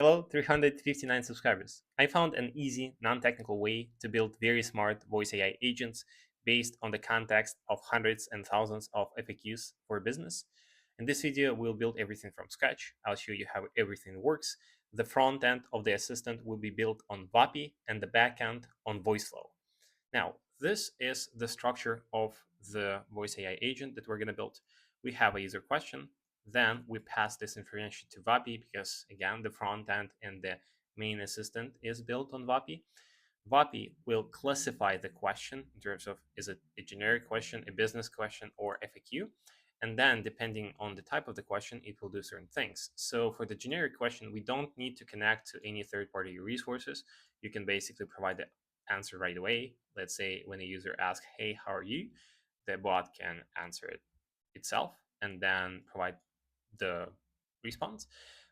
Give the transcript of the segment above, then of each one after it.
Hello, 359 subscribers. I found an easy, non-technical way to build very smart voice AI agents based on the context of hundreds and thousands of FAQs for business. In this video, we'll build everything from scratch. I'll show you how everything works. The front end of the assistant will be built on Vapi and the back end on Voiceflow. Now, this is the structure of the voice AI agent that we're going to build. We have a user question, then we pass this information to Vapi because, again, the front end and the main assistant is built on Vapi. Vapi will classify the question in terms of is it a generic question, a business question, or FAQ. And then, depending on the type of the question, it will do certain things. So, for the generic question, we don't need to connect to any third party resources. You can basically provide the answer right away. Let's say when a user asks, "Hey, how are you?" the bot can answer it itself and then provide the response.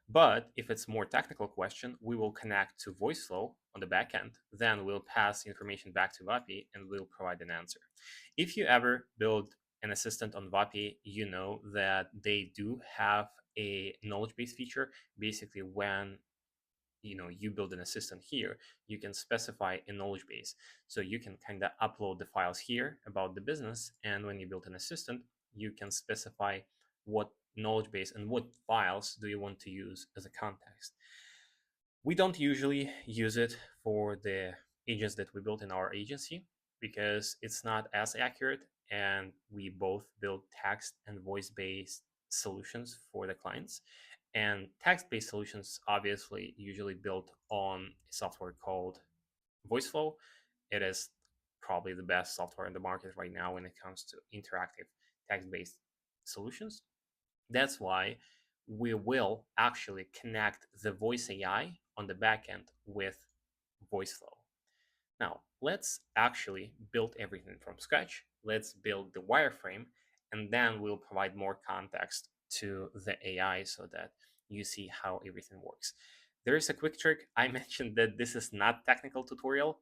But if it's more technical question, we will connect to Voiceflow on the back end. Then we'll pass information back to Vapi and we'll provide an answer. If you ever build an assistant on Vapi, you know that they do have a knowledge base feature. Basically, when you build an assistant here, you can specify a knowledge base, so you can kind of upload the files here about the business, and when you build an assistant, you can specify what knowledge base and what files do you want to use as a context. We don't usually use it for the agents that we built in our agency because it's not as accurate, and we both build text and voice based solutions for the clients. And text based solutions obviously usually built on a software called Voiceflow. It is probably the best software in the market right now when it comes to interactive text based solutions. That's why we will actually connect the voice AI on the backend with Voiceflow. Now, let's actually build everything from scratch. Let's build the wireframe, and then we'll provide more context to the AI so that you see how everything works. There is a quick trick. I mentioned that this is not technical tutorial.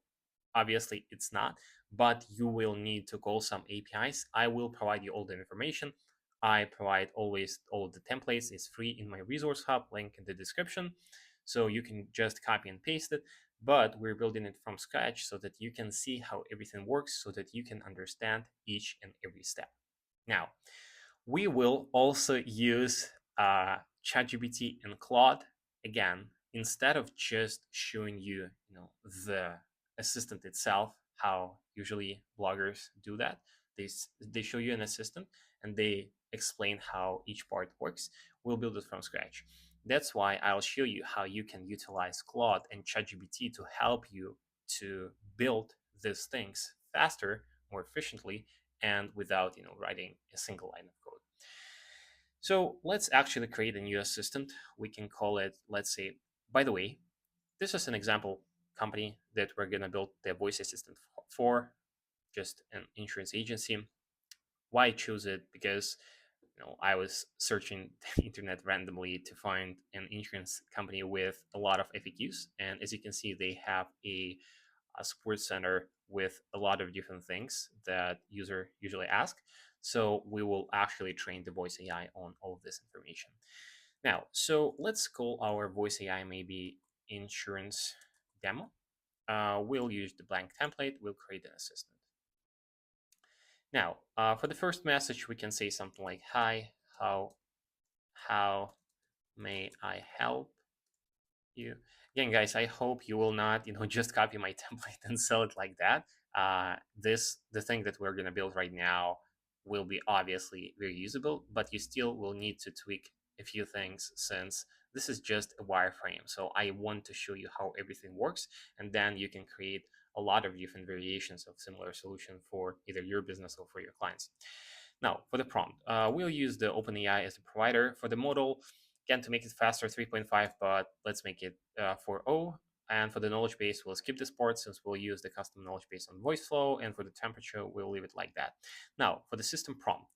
Obviously, it's not, but you will need to call some APIs. I will provide you all the information. I provide always all of the templates. It's free in my resource hub, link in the description. So you can just copy and paste it, but we're building it from scratch so that you can see how everything works, so that you can understand each and every step. Now, we will also use ChatGPT and Claude. Again, instead of just showing the assistant itself, how usually bloggers do that. They show you an assistant and they explain how each part works. We'll build it from scratch. That's why I'll show you how you can utilize Claude and ChatGPT to help you to build these things faster, more efficiently, and without writing a single line of code. So let's actually create a new assistant. We can call it, let's say, by the way, this is an example company that we're going to build the voice assistant for, just an insurance agency. Why I chose it? Because I was searching the internet randomly to find an insurance company with a lot of FAQs, and as you can see, they have a support center with a lot of different things that user usually ask. So we will actually train the voice AI on all of this information. Now, so let's call our voice AI maybe insurance demo. We'll use the blank template. We'll create an assistant. Now, for the first message, we can say something like, "Hi, how may I help you?" Again, guys, I hope you will not, just copy my template and sell it like that. The thing that we're gonna build right now will be obviously very usable, but you still will need to tweak a few things since this is just a wireframe. So I want to show you how everything works, and then you can create a lot of different variations of similar solution for either your business or for your clients. Now, for the prompt, we'll use the OpenAI as a provider for the model. Again, to make it faster, 3.5, but let's make it 4.0. And for the knowledge base, we'll skip this part since we'll use the custom knowledge base on Voiceflow. And for the temperature, we'll leave it like that. Now, for the system prompt,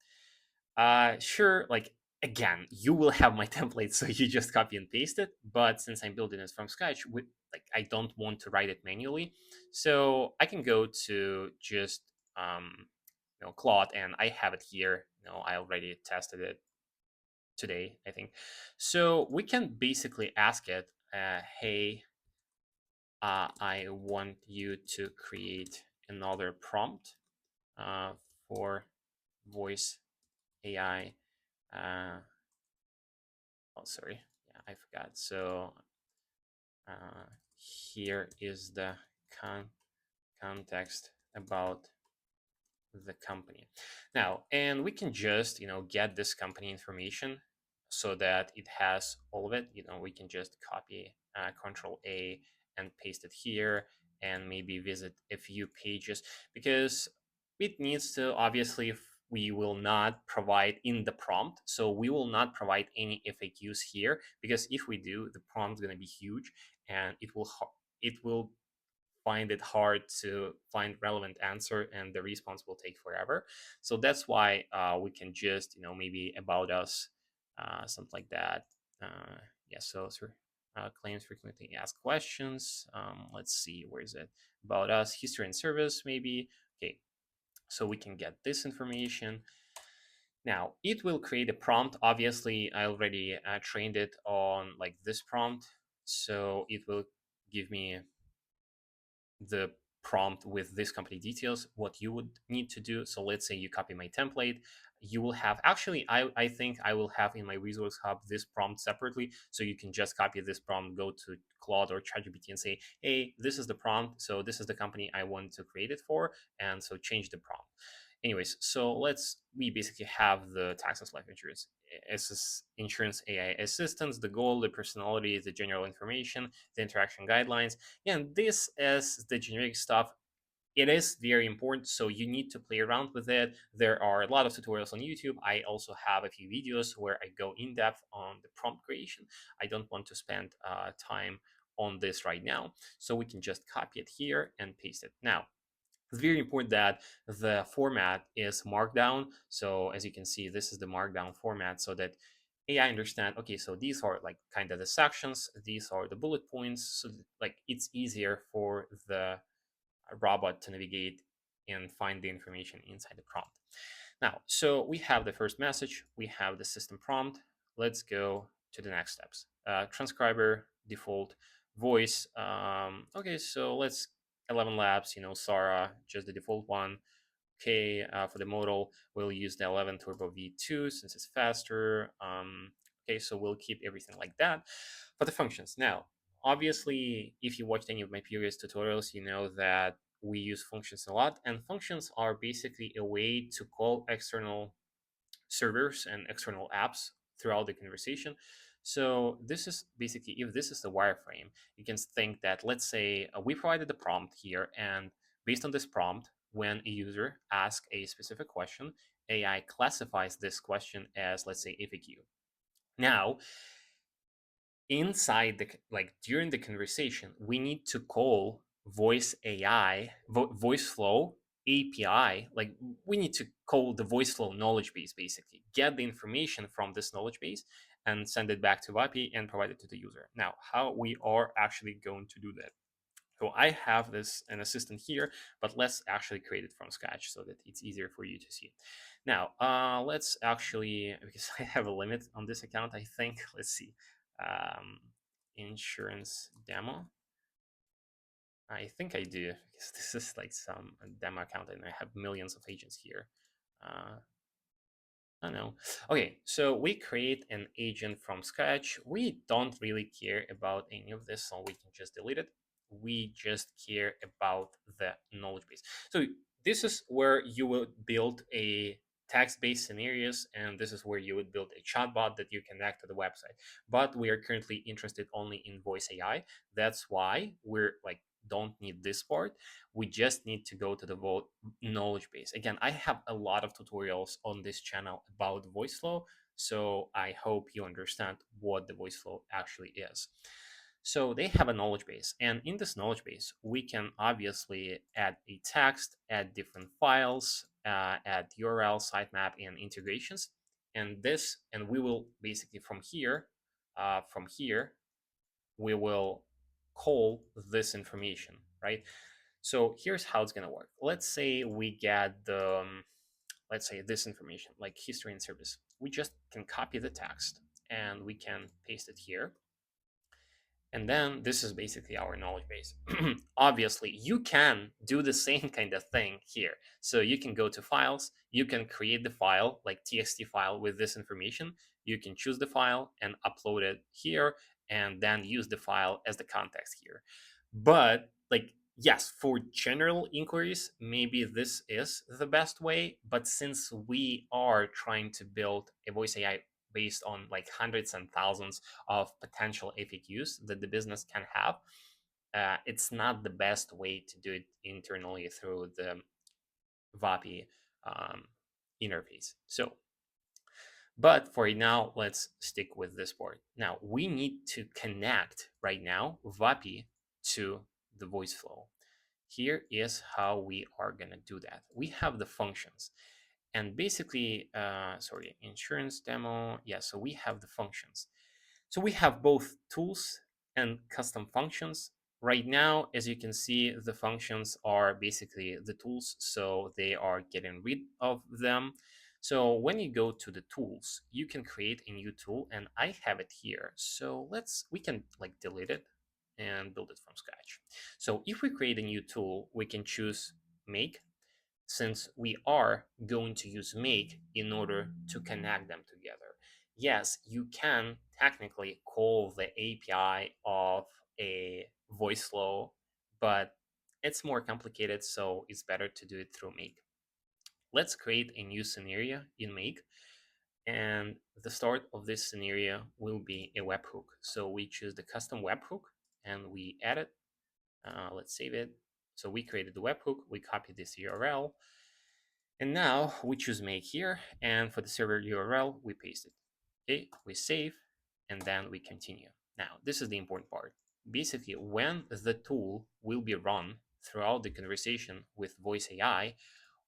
sure, like, again, you will have my template, so you just copy and paste it. But since I'm building it from scratch, I don't want to write it manually. So I can go to just Claude, and I have it here. I already tested it today, I think. So we can basically ask it, hey, I want you to create another prompt uh, for voice AI. Uh, oh, sorry, yeah, I forgot. So uh, here is the con context about the company. Now, and we can just, get this company information so that it has all of it. We can just copy Control A and paste it here and maybe visit a few pages because it needs to obviously we will not provide in the prompt. So we will not provide any FAQs here because if we do, the prompt is going to be huge and it will find it hard to find relevant answer and the response will take forever. So that's why we can just maybe about us, something like that. Yeah, so claims frequently asked questions. Let's see, where is it? About us, history and service, maybe. Okay, so we can get this information. Now it will create a prompt. Obviously I already trained it on like this prompt, so it will give me the prompt with this company details, what you would need to do. So let's say you copy my template, you will have actually, I think I will have in my resource hub this prompt separately. So you can just copy this prompt, go to Claude or ChatGPT and say, hey, this is the prompt. So this is the company I want to create it for. And so change the prompt. Anyways, so we basically have the taxes, life insurance, insurance AI assistance, the goal, the personality, the general information, the interaction guidelines. And this is the generic stuff. It is very important, so you need to play around with it. There are a lot of tutorials on YouTube. I also have a few videos where I go in depth on the prompt creation. I don't want to spend time on this right now, so we can just copy it here and paste it. Now, it's very important that the format is markdown. So as you can see, this is the markdown format so that AI understand, okay, so these are like kind of the sections, these are the bullet points, so that, like it's easier for the robot to navigate and find the information inside the prompt. Now, so we have the first message, we have the system prompt. Let's go to the next steps. Transcriber, default, voice. Okay, so let's 11 labs, Sarah, just the default one. Okay, for the modal, we'll use the 11 Turbo V2 since it's faster. Okay, so we'll keep everything like that. For the functions, now, obviously, if you watched any of my previous tutorials, you know that we use functions a lot, and functions are basically a way to call external servers and external apps throughout the conversation. So this is basically, if this is the wireframe, you can think that, let's say we provided the prompt here, and based on this prompt, when a user asks a specific question, AI classifies this question as, let's say, FAQ. Now, inside the like during the conversation, we need to call voice AI, Voiceflow API. Like we need to call the Voiceflow knowledge base, basically get the information from this knowledge base and send it back to Vapi and provide it to the user. Now, how we are actually going to do that? So I have this an assistant here, but let's actually create it from scratch so that it's easier for you to see. Now, let's actually, because I have a limit on this account, I think, let's see, um, insurance demo. I think I do, because this is like some demo account and I have millions of agents here. I don't know. Okay, so we create an agent from scratch. We don't really care about any of this, so we can just delete it. We just care about the knowledge base. So this is where you will build a text-based scenarios, and this is where you would build a chatbot that you connect to the website. But we are currently interested only in voice AI. That's why we're like don't need this part. We just need to go to the knowledge base. Again, I have a lot of tutorials on this channel about Voiceflow, so I hope you understand what the Voiceflow actually is. So they have a knowledge base, and in this knowledge base, we can obviously add a text, add different files, add URL, sitemap, and integrations. And we will basically from here, we will call this information, right? So here's how it's going to work. Let's say we get the, let's say this information, like history and service. We just can copy the text and we can paste it here. And then this is basically our knowledge base. Obviously, you can do the same kind of thing here. So you can go to files, you can create the file, like txt file with this information. You can choose the file and upload it here, and then use the file as the context here. But like, yes, for general inquiries, maybe this is the best way. But since we are trying to build a voice AI based on like hundreds and thousands of potential FAQs that the business can have, it's not the best way to do it internally through the Vapi um, interface. So, but for now, let's stick with this part. Now, we need to connect right now Vapi to the voice flow. Here is how we are going to do that. We have the functions. And basically, sorry, insurance demo. Yeah, so we have the functions. So we have both tools and custom functions. Right now, as you can see, the functions are basically the tools, so they are getting rid of them. So when you go to the tools, you can create a new tool, and I have it here. So we can like delete it and build it from scratch. So if we create a new tool, we can choose make, since we are going to use make in order to connect them together. Yes, you can technically call the API of a voice flow, but it's more complicated, so it's better to do it through make. Let's create a new scenario in make, and the start of this scenario will be a webhook. So we choose the custom webhook and we add it. Let's save it. So we created the webhook, we copy this URL, and now we choose make here, and for the server URL, we paste it. Okay, we save, and then we continue. Now, this is the important part. Basically, when the tool will be run throughout the conversation with voice AI,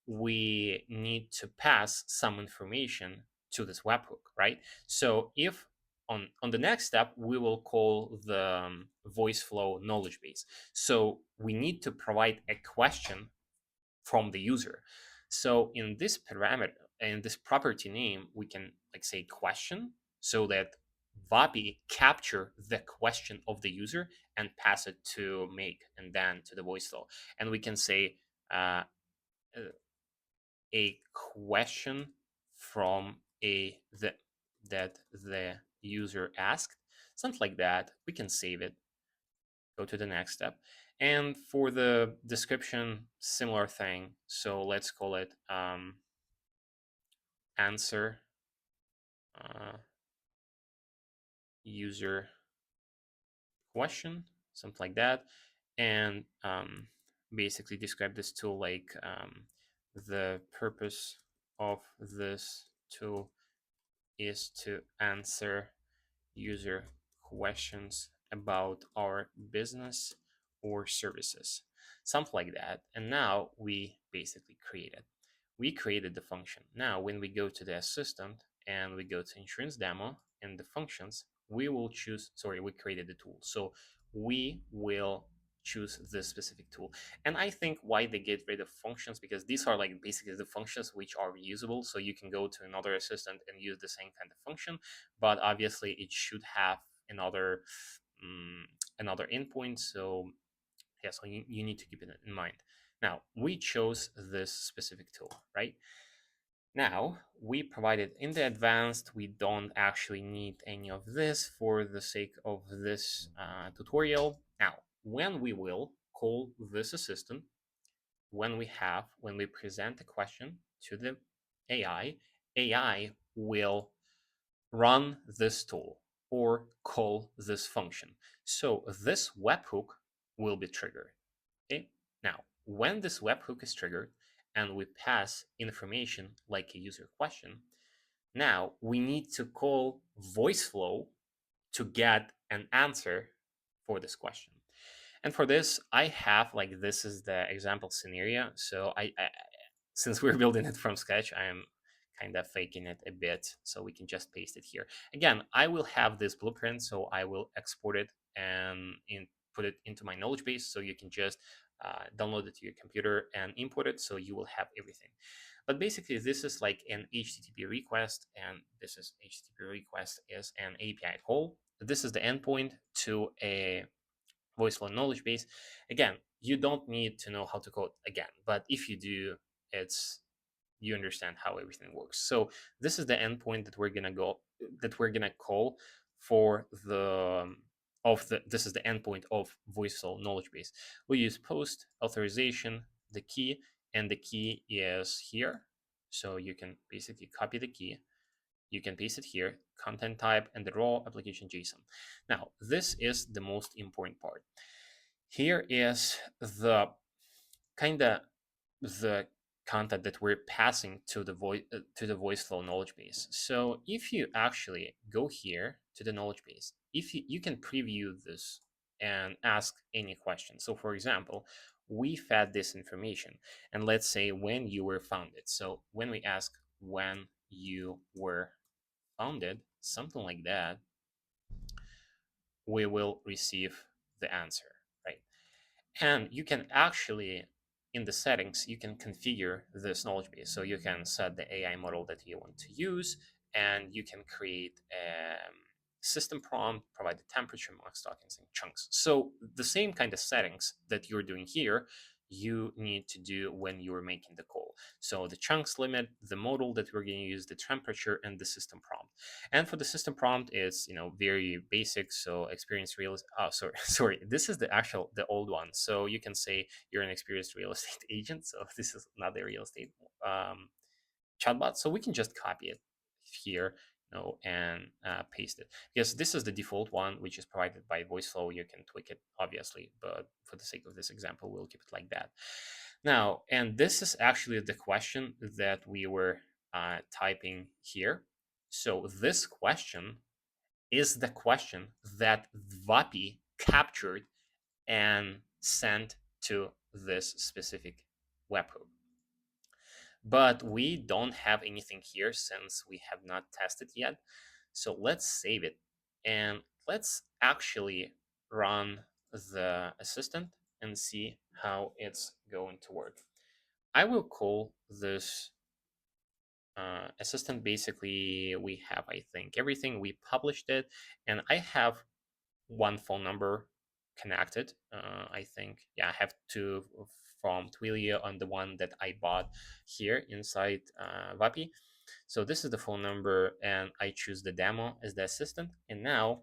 we need to pass some information to this webhook, right? So if on the next step, we will call the voice flow knowledge base. So we need to provide a question from the user. So in this parameter, in this property name, we can like say question, so that Vapi capture the question of the user and pass it to make and then to the voice flow. And we can say a question from that the user asked, something like that. We can save it, go to the next step. And for the description, similar thing. So let's call it answer uh, user question, something like that. And basically describe this tool like the purpose of this tool is to answer user questions about our business or services, something like that. And now we basically created the function. Now, when we go to the assistant and we go to insurance demo and the functions, we will choose, sorry, we created the tool. So we will choose this specific tool. And I think why they get rid of functions, because these are like basically the functions which are reusable. So you can go to another assistant and use the same kind of function, but obviously it should have another another endpoint. So yeah, so you need to keep it in mind. Now we chose this specific tool, right? Now we provided in the advanced, we don't actually need any of this for the sake of this tutorial. Now, when we will call this assistant, when we present a question to the AI will run this tool or call this function. So this webhook will be triggered. Okay. Now, when this webhook is triggered and we pass information like a user question, now we need to call Voiceflow to get an answer for this question. And for this, I have like this is the example scenario. So I since we're building it from scratch, I am kind of faking it a bit, so we can just paste it here. Again, I will have this blueprint, so I will export it and put it into my knowledge base, so you can just download it to your computer and import it, so you will have everything. But basically, this is like an HTTP request, and this is HTTP request is an API call. this is the endpoint to a Voiceflow knowledge base. Again, you don't need to know how to code again, but if you do, it's you understand how everything works. So this is the endpoint that we're gonna call for the this is the endpoint of Voiceflow knowledge base. We use post authorization, the key, and the key is here. So you can basically copy the key, you can paste it here, content type, and the raw application JSON. Now, this is the most important part. Here is the kind of the content that we're passing to the Voiceflow knowledge base. So if you actually go here to the knowledge base, if you can preview this and ask any question. So for example, we fed this information, and let's say when you were founded. So when we ask when you were founded, something like that, we will receive the answer, right? And you can actually, in the settings, you can configure this knowledge base. So you can set the AI model that you want to use, and you can create a system prompt, provide the temperature, max tokens, and chunks. So the same kind of settings that you're doing here, you need to do when you're making the call. So the chunks limit, the model that we're going to use, the temperature, and the system prompt. And for the system prompt, it's very basic. So experience real. Oh, sorry, sorry. This is the old one. So you can say you're an experienced real estate agent. So this is not the real estate chatbot. So we can just copy it here, and paste it, because this is the default one, which is provided by Voiceflow. You can tweak it, obviously, but for the sake of this example, we'll keep it like that. Now, and this is actually the question that we were typing here. So this question is the question that Vapi captured and sent to this specific webhook. But we don't have anything here since we have not tested yet. So let's save it and let's actually run the assistant and see how it's going to work. I will call this assistant. Basically, we have, I think, everything. We published it, and I have one phone number connected. I think, yeah, I have two from Twilio on the one that I bought here inside Vapi. So this is the phone number, and I choose the demo as the assistant. And now,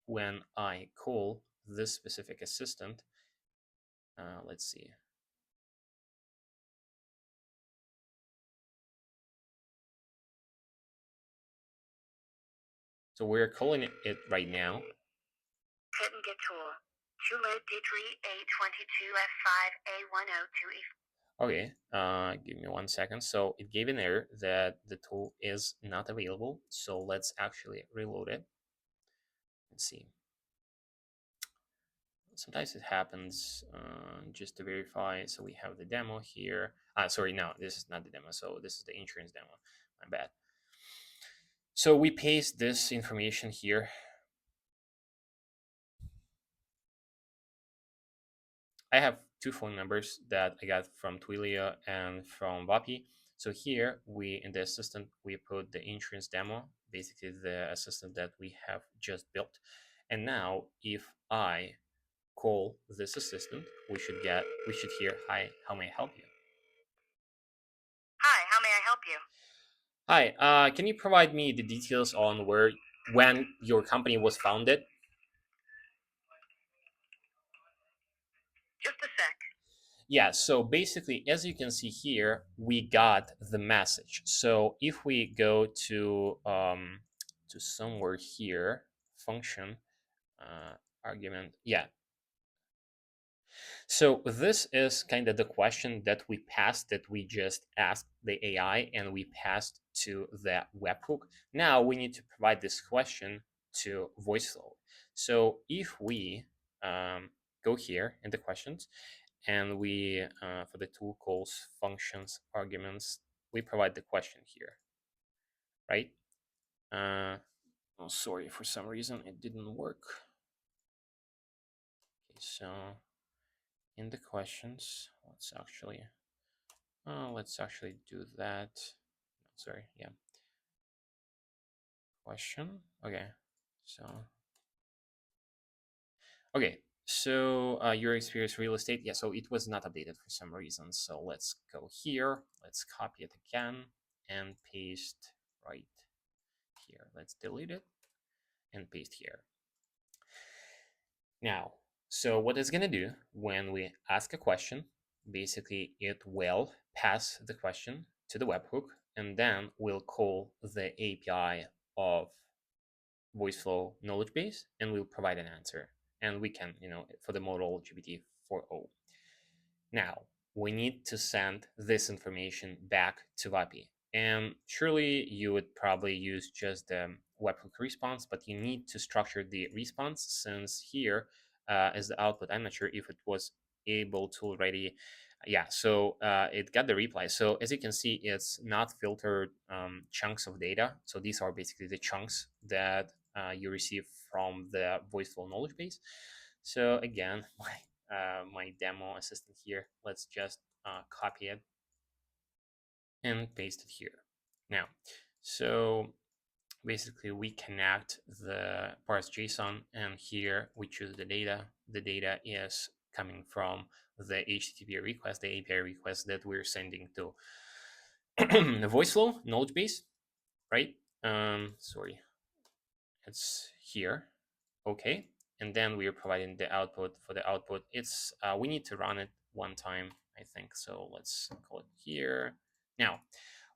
when I call this specific assistant, let's see. So we're calling it right now. Okay, give me 1 second. So it gave an error that the tool is not available. So let's actually reload it. Let's see. Sometimes it happens just to verify. So we have the demo here. Sorry, no, this is not the demo. So this is the insurance demo. My bad. So we paste this information here. I have two phone numbers that I got from Twilio and from Vapi. So here we, in the assistant, we put the insurance demo, basically the assistant that we have just built. And now if I call this assistant, we should hear, "Hi, how may I help you?" Hi, how may I help you? Hi, can you provide me the details on when your company was founded? Just a sec. Yeah, so basically, as you can see here, we got the message. So if we go to somewhere here, function, argument, yeah. So this is kind of the question that we passed, that we just asked the AI, and we passed to the webhook. Now we need to provide this question to Voiceflow. So if we go here in the questions, and we for the tool calls, functions, arguments, we provide the question here, right? Oh, sorry, for some reason it didn't work. Okay, so in the questions, let's actually do that. Sorry, yeah. Question. Okay, so Okay, so your experience real estate. Yeah, so it was not updated for some reason. So let's go here. Let's copy it again and paste right here. Let's delete it and paste here. Now, so what it's going to do when we ask a question, basically it will pass the question to the webhook and then we'll call the API of Voiceflow knowledge base and we'll provide an answer. And we can, for the model GPT 4.0. Now, we need to send this information back to Vapi. And surely you would probably use just the webhook response, but you need to structure the response since here is the output. I'm not sure if it was able to already. Yeah, so it got the reply. So as you can see, it's not filtered chunks of data. So these are basically the chunks that you receive from the Voiceflow knowledge base. So again, my demo assistant here. Let's just copy it and paste it here. Now, so basically we connect the parse JSON and here we choose the data. The data is coming from the HTTP request, the API request that we're sending to the Voiceflow knowledge base, right? Sorry, it's here. Okay, and then we are providing the output. For the output, it's we need to run it one time, I think. So let's call it here now.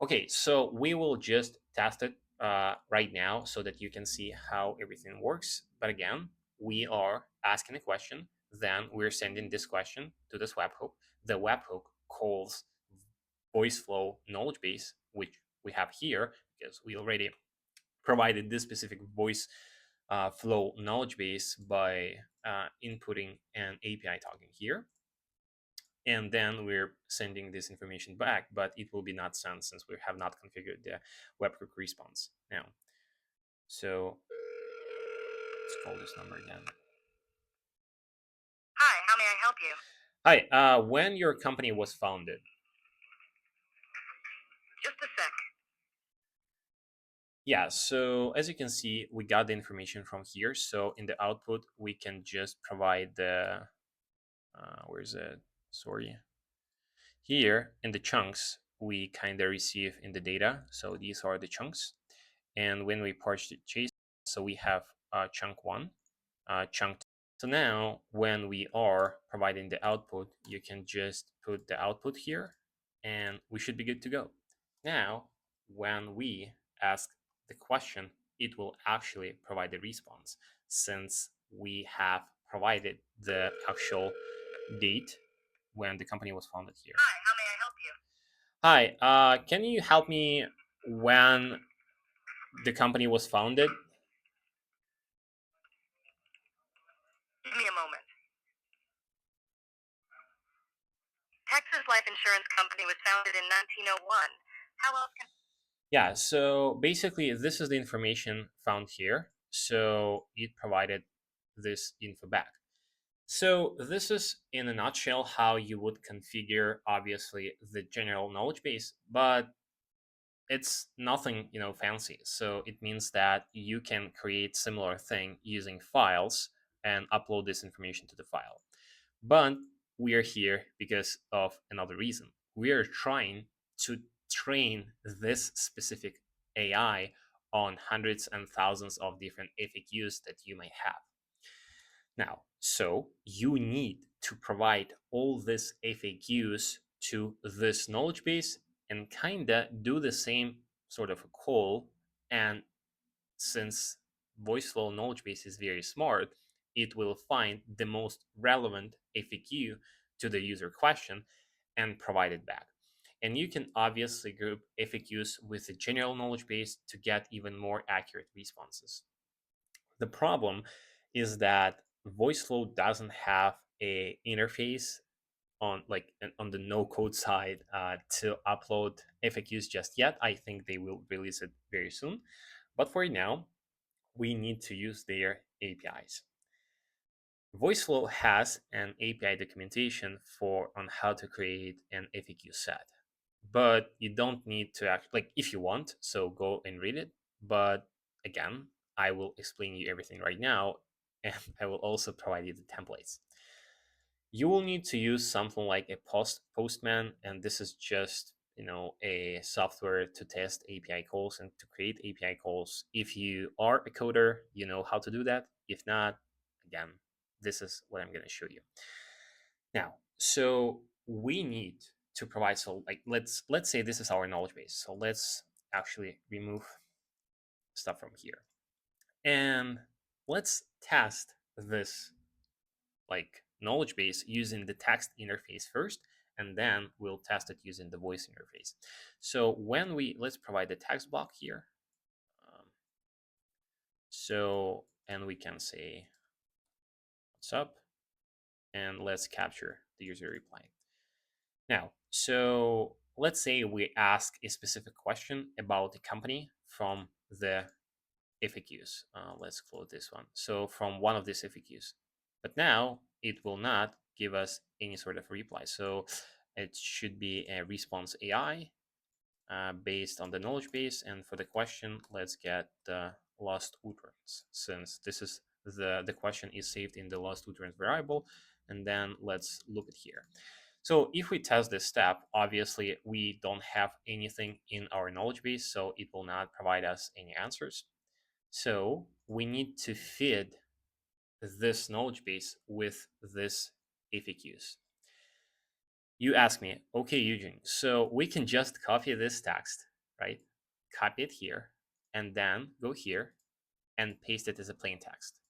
Okay, so we will just test it right now so that you can see how everything works. But again, we are asking a question, then we're sending this question to this webhook. The webhook calls Voiceflow knowledge base, which we have here because we already provided this specific voice flow knowledge base by inputting an API token here. And then we're sending this information back, but it will be not sent since we have not configured the webhook response now. So let's call this number again. Hi, how may I help you? Hi, when your company was founded? Just a sec. Yeah, so as you can see, we got the information from here. So in the output, we can just provide the, where's it? Sorry. Here in the chunks, we kind of receive in the data. So these are the chunks. And when we parse the JSON, so we have chunk one, chunk two. So now when we are providing the output, you can just put the output here and we should be good to go. Now, when we ask the question, it will actually provide the response since we have provided the actual date when the company was founded here. Hi, how may I help you? Hi, can you help me when the company was founded? Give me a moment. Texas Life Insurance Company was founded in 1901. How else can... Yeah, so basically this is the information found here. So it provided this info back. So this is in a nutshell how you would configure obviously the general knowledge base, but it's nothing, fancy. So it means that you can create similar thing using files and upload this information to the file. But we are here because of another reason. We are trying to train this specific AI on hundreds and thousands of different FAQs that you may have. Now, so you need to provide all these FAQs to this knowledge base and kinda do the same sort of a call. And since Voiceflow knowledge base is very smart, it will find the most relevant FAQ to the user question and provide it back. And you can obviously group FAQs with the general knowledge base to get even more accurate responses. The problem is that Voiceflow doesn't have a interface on the no code side to upload FAQs just yet. I think they will release it very soon. But for now, we need to use their APIs. Voiceflow has an API documentation for on how to create an FAQ set, but you don't need to act like if you want. So go and read it. But again, I will explain you everything right now. and I will also provide you the templates. You will need to use something like a postman, and this is just a software to test API calls and to create API calls. If you are a coder, you know how to do that. If not, again, this is what I'm going to show you now. So we need to provide, so like let's say this is our knowledge base, so let's actually remove stuff from here, and let's test this like knowledge base using the text interface first, and then we'll test it using the voice interface. So when let's provide the text block here. um, and we can say what's up, and let's capture the user reply. Now, so let's say we ask a specific question about the company from the FAQs. Let's close this one. So from one of these FAQs, but now it will not give us any sort of reply. So it should be a response AI based on the knowledge base. And for the question, let's get the lost utterance, since this is the question is saved in the lost utterance variable. And then let's look at here. So if we test this step, obviously we don't have anything in our knowledge base, so it will not provide us any answers. So we need to feed this knowledge base with this FAQs. You ask me, okay, Eugene, so we can just copy this text, right? Copy it here, and then go here and paste it as a plain text.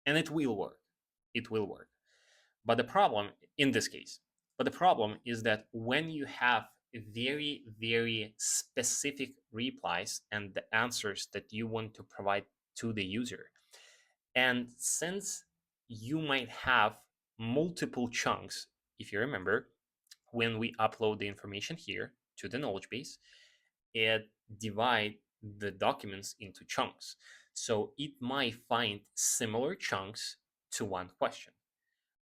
And it will work. It will work. But the problem in this case, but the problem is that when you have very, very specific replies and the answers that you want to provide to the user, and since you might have multiple chunks, if you remember, when we upload the information here to the knowledge base, it divide the documents into chunks. So it might find similar chunks to one question.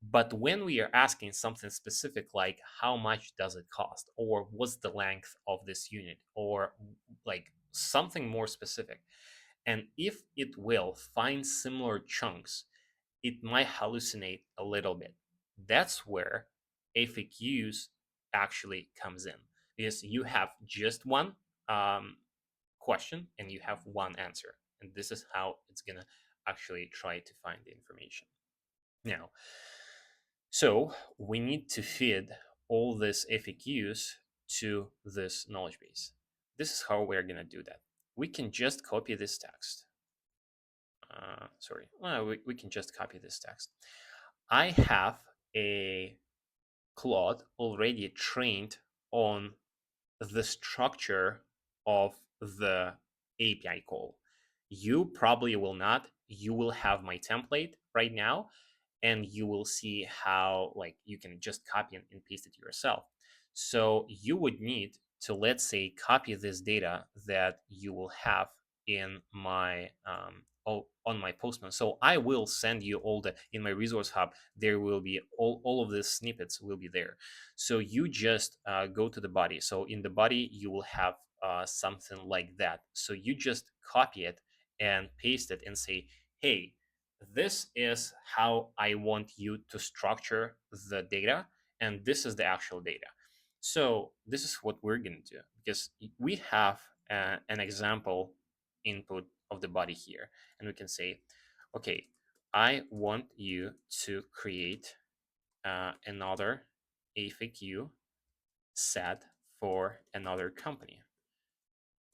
But when we are asking something specific like how much does it cost, or what's the length of this unit, or like something more specific, and if it will find similar chunks, it might hallucinate a little bit. That's where FAQs actually comes in, because you have just one um, question and you have one answer, and this is how it's gonna actually try to find the information. Now, so we need to feed all these FAQs to this knowledge base. This is how we're gonna do that. We can just copy this text. We can just copy this text. I have a Claude already trained on the structure of the API call. You probably will not. You will have my template right now, and you will see how like you can just copy and paste it yourself. So you would need to, let's say, copy this data that you will have in my on my postman. So I will send you all the in my resource hub. There will be all of these snippets will be there. So you just go to the body. So in the body you will have something like that. So you just copy it and paste it and say, hey, this is how I want you to structure the data, and this is the actual data. So this is what we're going to do, because we have an example input of the body here, and we can say, okay, I want you to create another FAQ set for another company.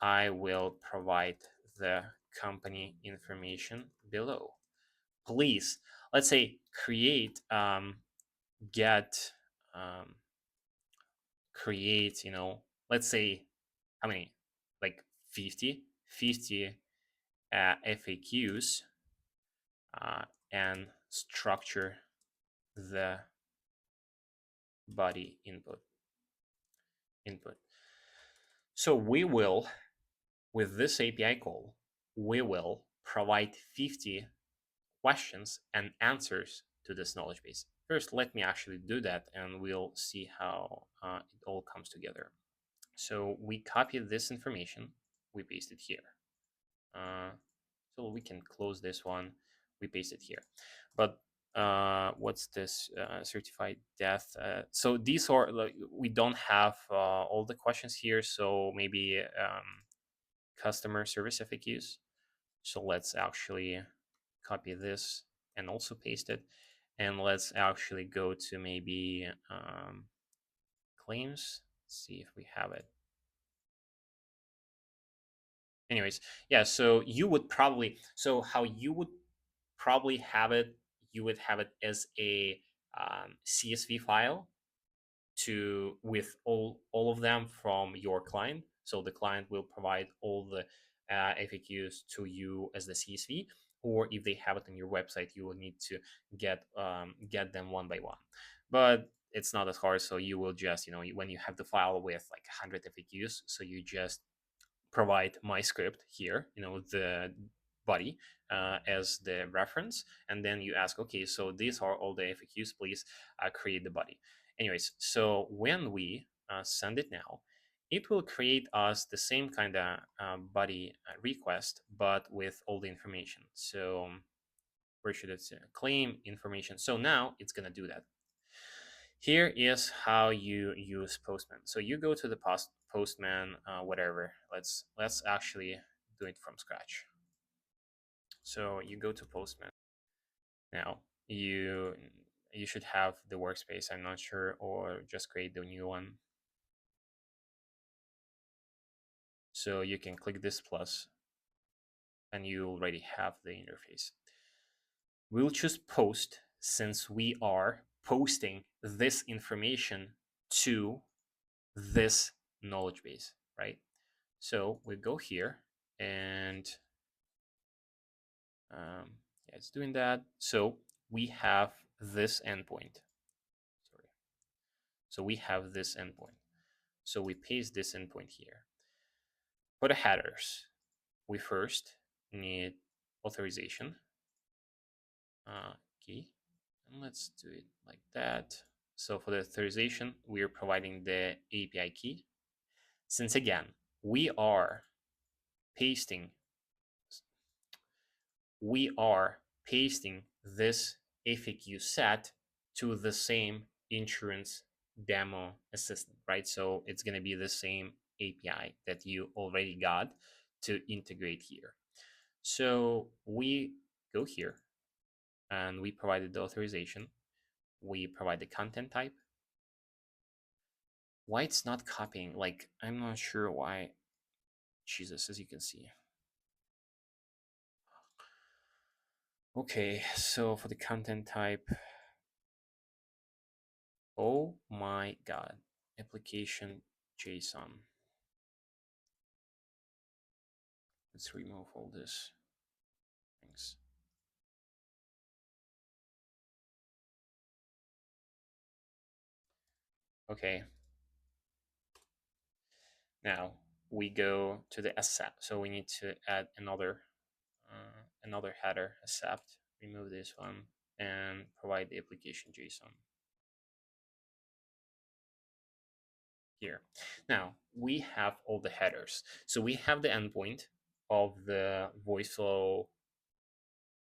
I will provide the company information below. Please, let's say, create get create, let's say, how many, like 50 FAQs, and structure the body input. So we will, with this API call, we will provide 50 questions and answers to this knowledge base. First, let me actually do that, and we'll see how it all comes together. So we copy this information, we paste it here. So we can close this one, we paste it here. But what's this certified death? So these are like, we don't have all the questions here. So maybe customer service FAQs. So let's actually copy this and also paste it. And let's actually go to maybe claims. See if we have it. Anyways, yeah, so you would probably, so how you would probably have it, you would have it as a CSV file to with all of them from your client. So the client will provide all the FAQs to you as the CSV, or if they have it on your website, you will need to get them one by one. But it's not as hard. So you will just, when you have the file with like 100 FAQs, so you just provide my script here, the body as the reference, and then you ask, okay, so these are all the FAQs, please create the body. Anyways, so when we send it now, it will create us the same kind of body request, but with all the information. So where should it say? Claim information. So now it's going to do that. Here is how you use Postman. So you go to the Postman, whatever. Let's actually do it from scratch. So you go to Postman. Now you should have the workspace. I'm not sure, or just create the new one. So you can click this plus, and you already have the interface. We'll choose post since we are posting this information to this knowledge base, right? So we go here and yeah, it's doing that. So we have this endpoint. Sorry. So we have this endpoint. So we paste this endpoint here. For the headers, we first need authorization key. And let's do it like that. So for the authorization, we are providing the API key. Since again, we are pasting we are pasting this FAQ set to the same insurance demo assistant, right? So it's going to be the same API that you already got to integrate here. So we go here and we provided the authorization. We provide the content type. Why it's not copying? Like, I'm not sure why. Jesus, as you can see. Okay, so for the content type, oh my god. Application JSON. Let's remove all this things. Okay. Now we go to the accept. So we need to add another header accept. Remove this one and provide the application JSON here. Now we have all the headers. So we have the endpoint of the Voiceflow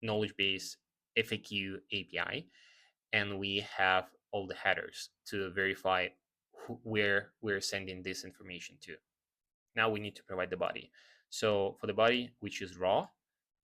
knowledge base FAQ API, and we have all the headers to verify where we're sending this information to. Now we need to provide the body. So for the body, we choose raw,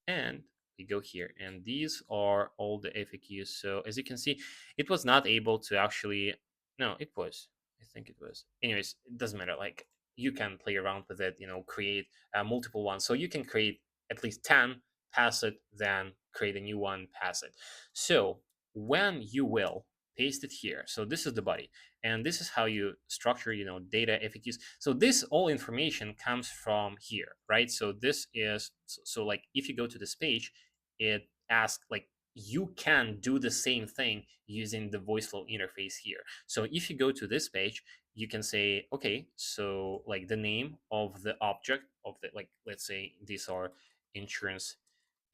and we go here, and these are all the FAQs. So as you can see, it was not able to actually, no, it was, I think it was. Anyways, it doesn't matter. Like, you can play around with it, create multiple ones. So you can create at least 10, pass it, then create a new one, pass it. So when you will paste it here, so this is the body, and this is how you structure, data FAQs. So this all information comes from here, right? So this is, so like if you go to this page, it asks like, you can do the same thing using the Voiceflow interface here. So if you go to this page, you can say, okay, so like the name of the object of the, like, let's say these are insurance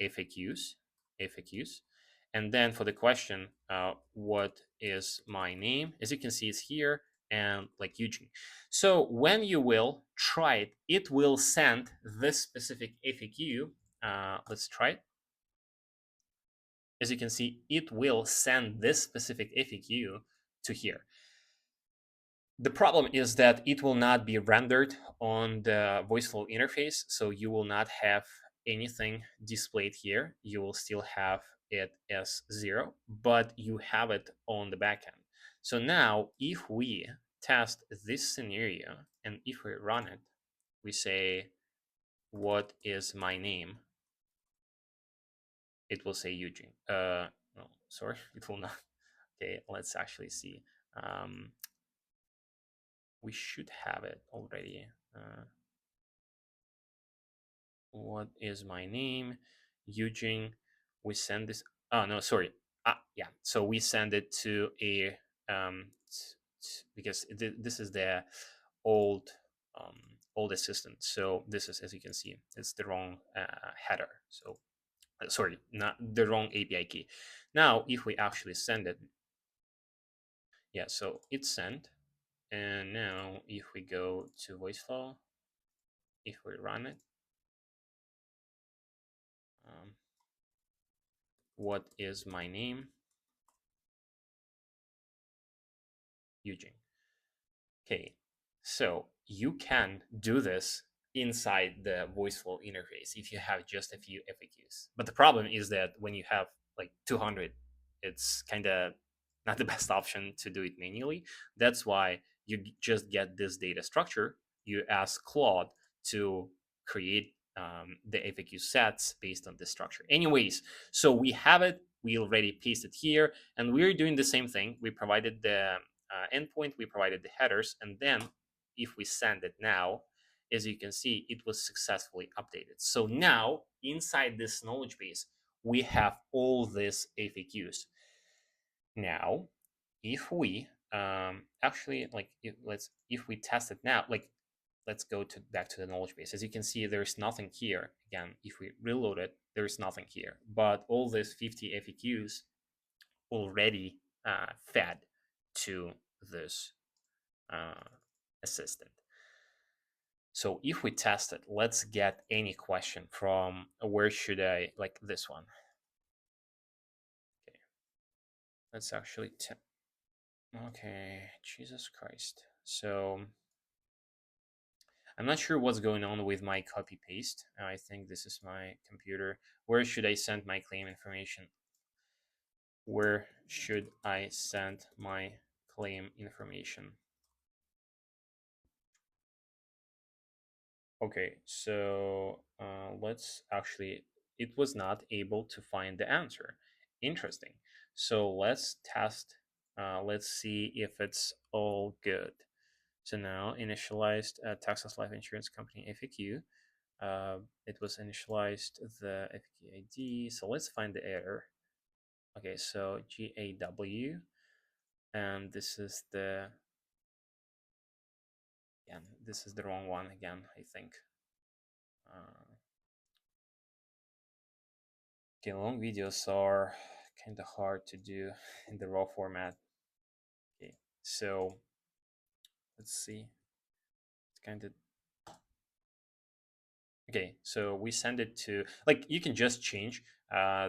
FAQs. And then for the question, what is my name? As you can see, it's here, and like Eugene. So when you will try it, it will send this specific FAQ. Let's try it. as you can see, it will send this specific FAQ to here. The problem is that it will not be rendered on the Voiceflow interface, so you will not have anything displayed here. You will still have it as 0, but you have it on the backend. So now, if we test this scenario and if we run it, we say, "What is my name?" It will say Eugene. No, sorry, it will not. Okay, let's actually see. Um, we should have it already. What is my name? Eugene. We send this. Oh no, sorry. Yeah. So we send it to a because this is the old um, old assistant. So this is, as you can see, it's the wrong header. So sorry, not the wrong API key. Now, if we actually send it, yeah. So it's sent, and now if we go to Voiceflow, if we run it. Um, what is my name? Eugene. Okay, so you can do this inside the Voiceflow interface if you have just a few FAQs. But the problem is that when you have like 200, it's kind of not the best option to do it manually. That's why you just get this data structure. You ask Claude to create the FAQ sets based on this structure. Anyways, so we have it. We already pasted here, and we're doing the same thing. We provided the endpoint, we provided the headers, and then if we send it now, as you can see, it was successfully updated. So now inside this knowledge base, we have all these FAQs. Now, if we actually like, if we test it now, like let's go to back to the knowledge base. As you can see, there's nothing here. Again, if we reload it, there's nothing here. But all these 50 FAQs already fed to this uh, assistant. So if we test it, let's get any question from where should I, like this one. Okay, let's actually, okay, Jesus Christ. So I'm not sure what's going on with my copy paste. I think this is my computer. Where should I send my claim information? Where should I send my claim information? Okay, so let's actually, it was not able to find the answer. Interesting. So let's test, let's see if it's all good. So now initialized Texas Life Insurance Company FAQ. It was initialized the FAQ ID. So let's find the error. Okay, so GAW, and this is the, yeah, this is the wrong one again, I think. Uh, Okay, long videos are kind of hard to do in the raw format. Okay, so let's see. It's kind of okay. So we send it to, like, you can just change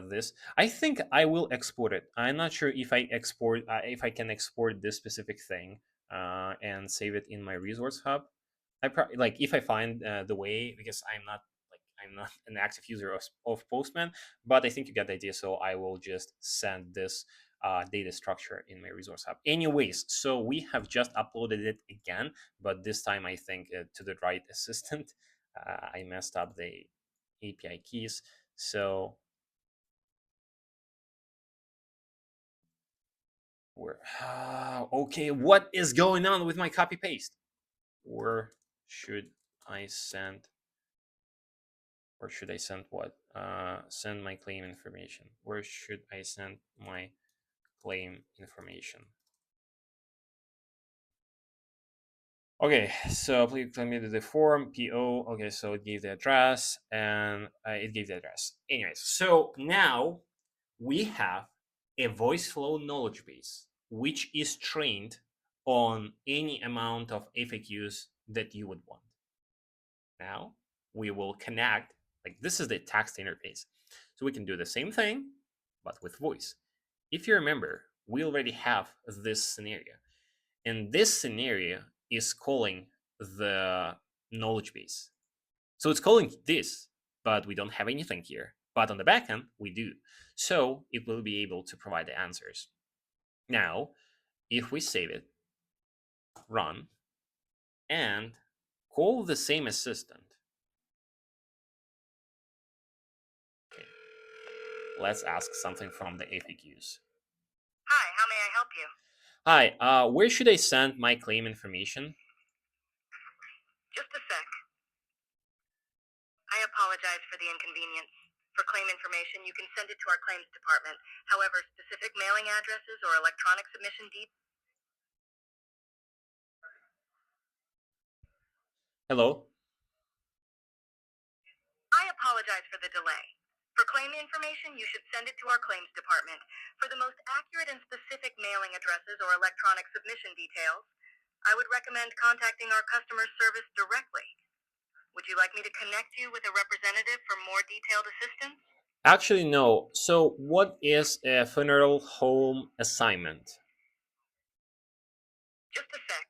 this. I think I will export it. I'm not sure if I export if I can export this specific thing and save it in my resource hub. I probably, like, if I find the way, because I'm not an active user of Postman, but I think you get the idea. So I will just send this data structure in my resource hub. Anyways, so we have just uploaded it again, but this time I think to the right assistant. I messed up the API keys. So we're okay. What is going on with my copy paste? Where should I send or should I send what? Send my claim information. Where should I send my claim information? Okay, so please tell me the form PO. Okay, so it gave the address and it gave the address. Anyways, so now we have a Voiceflow knowledge base, which is trained on any amount of FAQs that you would want. Now we will connect, like this is the text interface. So we can do the same thing, but with voice. If you remember, we already have this scenario, and this scenario is calling the knowledge base. So it's calling this, but we don't have anything here. But on the backend, we do. So it will be able to provide the answers. Now, if we save it, run, and call the same assistant. Okay, let's ask something from the FAQs. Hi, how may I help you? Hi, where should I send my claim information? Just a sec. I apologize for the inconvenience. For claim information, you can send it to our claims department. However, specific mailing addresses or electronic submission details. Hello? I apologize for the delay. For claim information, you should send it to our claims department. For the most accurate and specific mailing addresses or electronic submission details, I would recommend contacting our customer service directly. Would you like me to connect you with a representative for more detailed assistance? Actually, no. So, what is a funeral home assignment? Just a sec.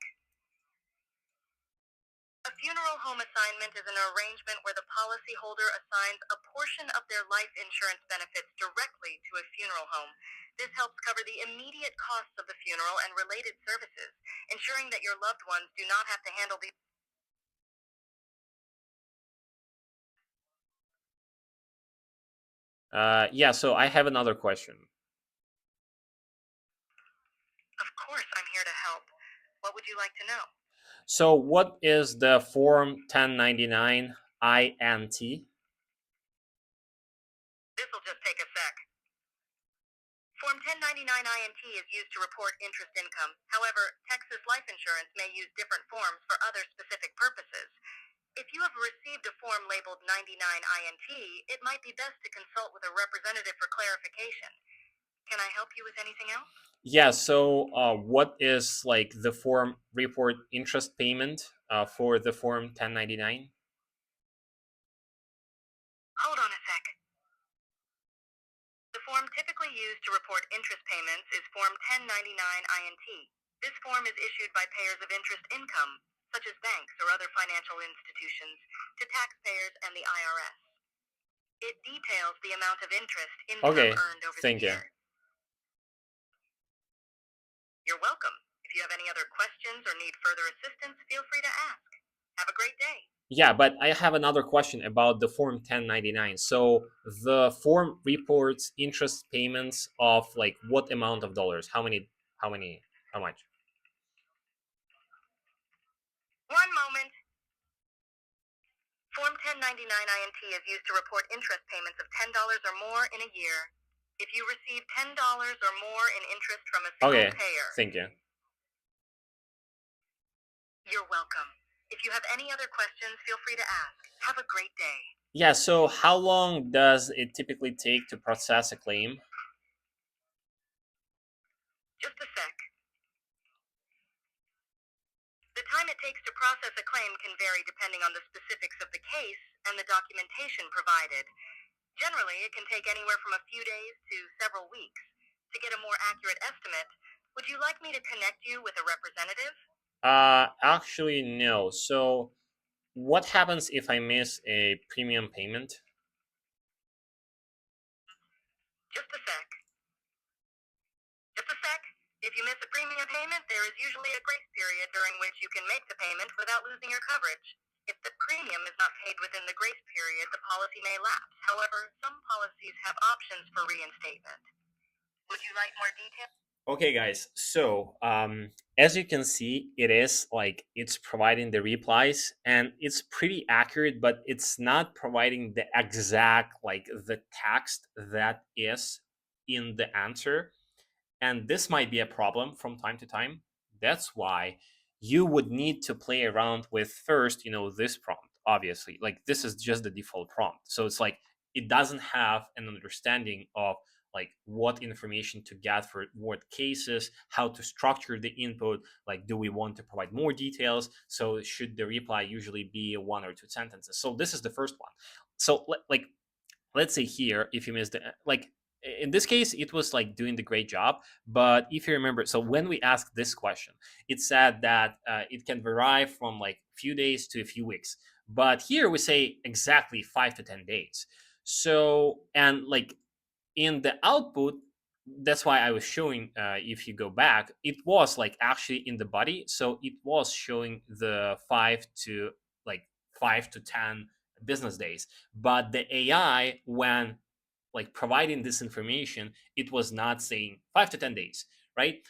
A funeral home assignment is an arrangement where the policyholder assigns a portion of their life insurance benefits directly to a funeral home. This helps cover the immediate costs of the funeral and related services, ensuring that your loved ones do not have to handle the. Yeah, so I have another question. Of course, I'm here to help. What would you like to know? So, what is the Form 1099 INT? This'll just take a sec. Form 1099 INT is used to report interest income. However, Texas life insurance may use different forms for other specific purposes. If you have received a form labeled 99 INT, it might be best to consult with a representative for clarification. Can I help you with anything else? Yeah, so what is like the form report interest payment for the Form 1099? Hold on a sec. The form typically used to report interest payments is Form 1099 INT. This form is issued by payers of interest income, such as banks or other financial institutions, to taxpayers and the IRS. It details the amount of interest income Okay, earned over the thank you. year. You're welcome. If you have any other questions or need further assistance, feel free to ask. Have a great day. Yeah, but I have another question about the Form 1099. So the form reports interest payments of like what amount of dollars? How much? One moment. Form 1099 INT is used to report interest payments of $10 or more in a year. If you receive $10 or more in interest from a single Okay, payer, thank you. you're welcome. If you have any other questions, feel free to ask. Have a great day. Yeah, so how long does it typically take to process a claim? Just a sec. The time it takes to process a claim can vary depending on the specifics of the case and the documentation provided. Generally, it can take anywhere from a few days to several weeks. To get a more accurate estimate, would you like me to connect you with a representative? Actually, no. So what happens if I miss a premium payment? Just a sec. Just a sec. If you miss a premium payment, there is usually a grace period during which you can make the payment without losing your coverage. If the premium is not paid within the grace period, the policy may lapse. However, some policies have options for reinstatement. Would you like more details? Okay, guys. So, as you can see, it is like it's providing the replies and it's pretty accurate, but it's not providing the exact, like the text that is in the answer. And this might be a problem from time to time. That's why you would need to play around with first, this prompt, obviously. Like this is just the default prompt. So it's like it doesn't have an understanding of like what information to get for what cases, how to structure the input, like do we want to provide more details? So should the reply usually be one or two sentences? So this is the first one. So like let's say here, if you missed the like in this case it was like doing the great job. But if you remember, so when we asked this question, it said that it can vary from like few days to a few weeks, but here we say exactly 5 to 10 days. So, and like in the output, that's why I was showing, if you go back, it was like actually in the body, so it was showing the 5 to 10 business days. But the AI, when like providing this information, it was not saying 5 to 10 days, right?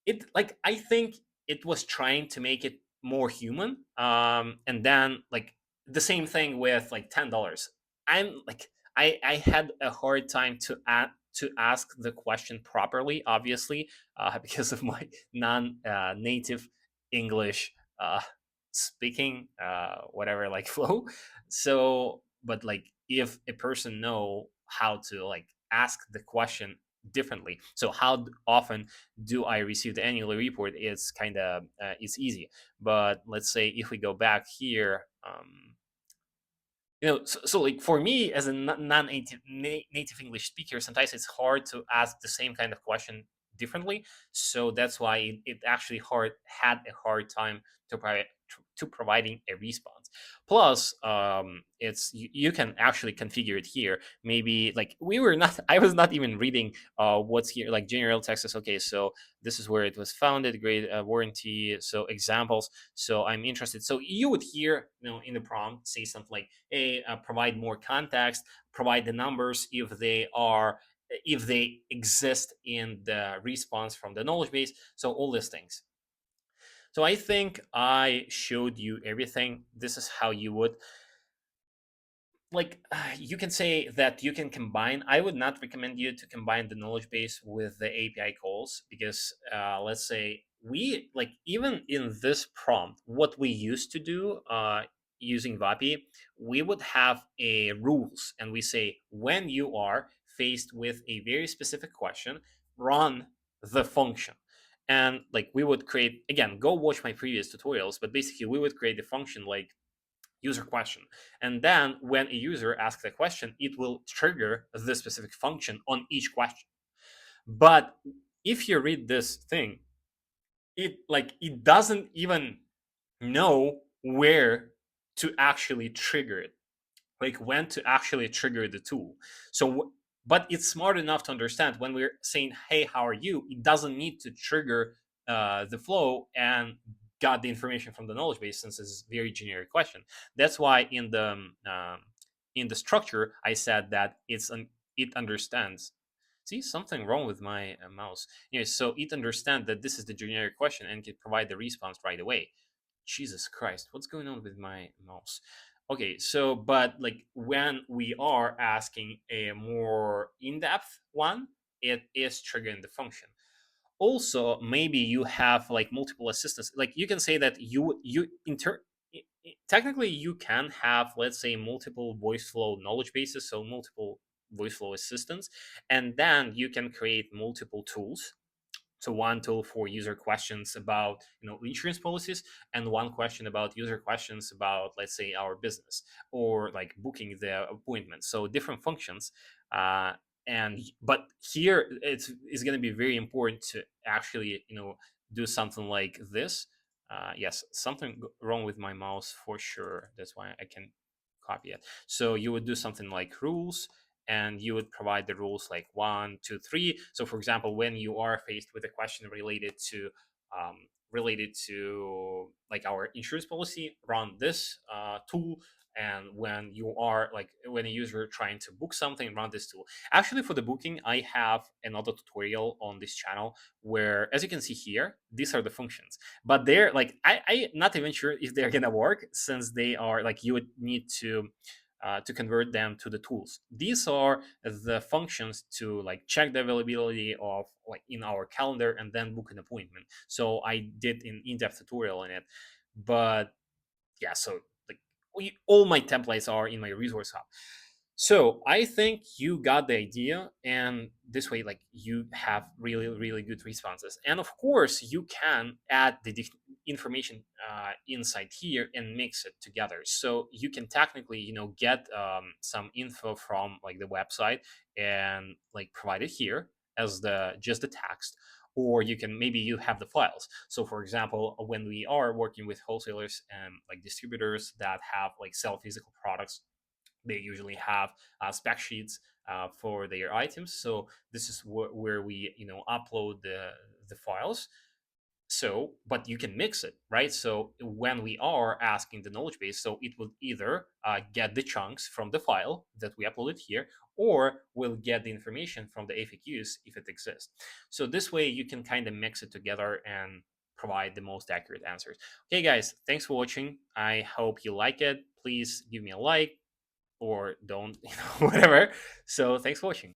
It, like, I think it was trying to make it more human. And then like the same thing with like $10. I'm like, I had a hard time to ask the question properly, obviously, because of my non native English speaking, whatever, like flow. So, but like if a person know how to like ask the question differently, so how often do I receive the annual report? It's kind of it's easy. But let's say if we go back here, so like for me as a non-native native English speaker, sometimes it's hard to ask the same kind of question differently. So that's why it actually had a hard time to providing a response. Plus, it's you can actually configure it here. Maybe like we were not, I was not even reading what's here, like general text is okay. So this is where it was founded, great warranty. So examples. So I'm interested. So you would hear, in the prompt say something like, hey, provide more context, provide the numbers if they exist in the response from the knowledge base. So all these things. So I think I showed you everything. This is how you would, like, you can say that you can combine. I would not recommend you to combine the knowledge base with the API calls, because let's say we, like, even in this prompt, what we used to do using Vapi, we would have a rules, and we say when you are faced with a very specific question, run the function. And like we would create, again, go watch my previous tutorials, but basically we would create a function like user question. And then when a user asks a question, it will trigger the specific function on each question. But if you read this thing, it doesn't even know where to actually trigger it, like when to actually trigger the tool. So, but it's smart enough to understand when we're saying, hey, how are you, it doesn't need to trigger the flow and got the information from the knowledge base, since it's a very generic question. That's why in the structure I said that it understands. See, something wrong with my mouse. Anyway, so it understands that this is the generic question and can provide the response right away. Jesus Christ, what's going on with my mouse? Okay, so but like when we are asking a more in-depth one, it is triggering the function. Also, maybe you have like multiple assistants. Like you can say that technically you can have, let's say, multiple voice flow knowledge bases, so multiple voice flow assistants, and then you can create multiple tools. So one tool for user questions about insurance policies, and one question about user questions about, let's say, our business, or like booking the appointment. So different functions. uh, and but here it's going to be very important to actually do something like this. Yes, something wrong with my mouse for sure, that's why I can copy it. So you would do something like rules, and you would provide the rules like 1 2 3. So for example, when you are faced with a question um, related to like our insurance policy, run this tool. And when you are like, when a user trying to book something, run this tool. Actually, for the booking, I have another tutorial on this channel where, as you can see here, these are the functions. But they're like, I not even sure if they're gonna work, since they are like, you would need to convert them to the tools. These are the functions to like check the availability of like in our calendar and then book an appointment. So I did an in-depth tutorial on it. But yeah, so like all my templates are in my resource hub. So I think you got the idea, and this way, like, you have really, really good responses. And of course, you can add information inside here and mix it together. So you can technically, get some info from like the website and like provide it here as the just the text, or you can maybe you have the files. So for example, when we are working with wholesalers and like distributors that have like sell physical products, they usually have spec sheets for their items. So this is where we upload the files. So but you can mix it, right? So when we are asking the knowledge base, so it will either get the chunks from the file that we uploaded here, or will get the information from the FAQs if it exists. So this way you can kind of mix it together and provide the most accurate answers. Okay guys, thanks for watching. I hope you like it. Please give me a like or don't, whatever. So thanks for watching.